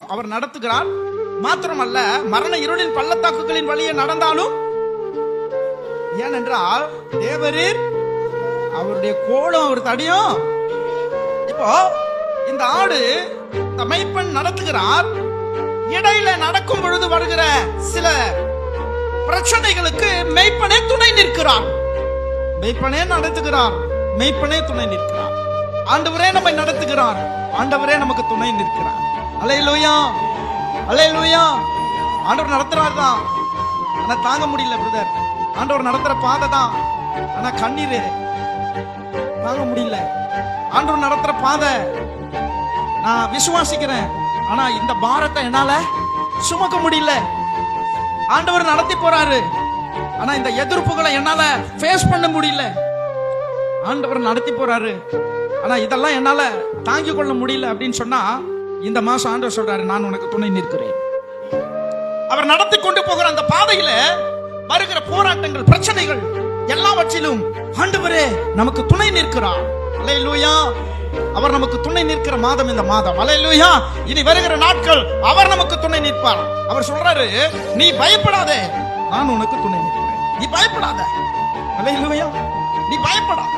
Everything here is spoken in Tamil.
அவர் நடத்துகிறார். மாத்திரமல்ல, மரண இருளின் பள்ளத்தாக்குகளின் வழியே நடந்தாலும், ஏனென்றால் தேவரீர் அவருடைய கோலும் அவர் தடியும். இப்போ இந்த ஆடு இந்த மேய்ப்பன் நடத்துகிறார். இடையில நடக்கும் பொழுது வருகிற சில பிரச்சனைகளுக்கு மேய்ப்பனே துணை நிற்கிறார். மேய்ப்பனே நடத்துகிறார், மேய்ப்பனே துணை நிற்கிறார். ஆண்டவரே நம்மை நடத்துகிறார், ஆண்டவரே நமக்கு துணை நிற்கிறார். அல்லேலூயா, அல்லேலூயா. ஆண்டவர் நடத்துறார் தான், ஆனா தாங்க முடியல பிரதர். ஆண்டவர் நடத்துற பாதை தான், ஆனா கண்ணீர் தாங்க முடியல. ஆண்டவர் நடத்துற பாதை நான் விசுவாசிக்கிறேன், ஆனா இந்த பாரத்தை என்னால சுமக்க முடியல. ஆண்டவர் நடத்தி போறாரு, ஆனா இந்த எதிர்ப்புகளை என்னால ஃபேஸ் பண்ண முடியல. ஆண்டவர் நடத்தி போறாரு, ஆனா இதெல்லாம் என்னால தாங்கிக் கொள்ள முடியல அப்படின்னு சொன்னா, இந்த மாசம் ஆண்டவர் சொல்றாரு, நான் உனக்கு துணை நிற்கிறேன். அவர் நடத்தி கொண்டு போகிற அந்த பாதையில வருகிற போராட்டங்கள், பிரச்சனைகள் எல்லாவற்றிலும் ஆண்டவரே நமக்கு துணை நிற்கிறார். அல்லேலூயா. அவர் நமக்கு துணை நிற்கிற மாதம் இந்த மாதம். அல்லேலூயா. இனி வருகிற நாட்கள் அவர் நமக்கு துணை நிற்பார். அவர் சொல்றாரு, நீ பயப்படாதே, நான் உனக்கு துணை நிற்கிறேன். நீ பயப்படாத. அல்லேலூயா. நீ பயப்படாத.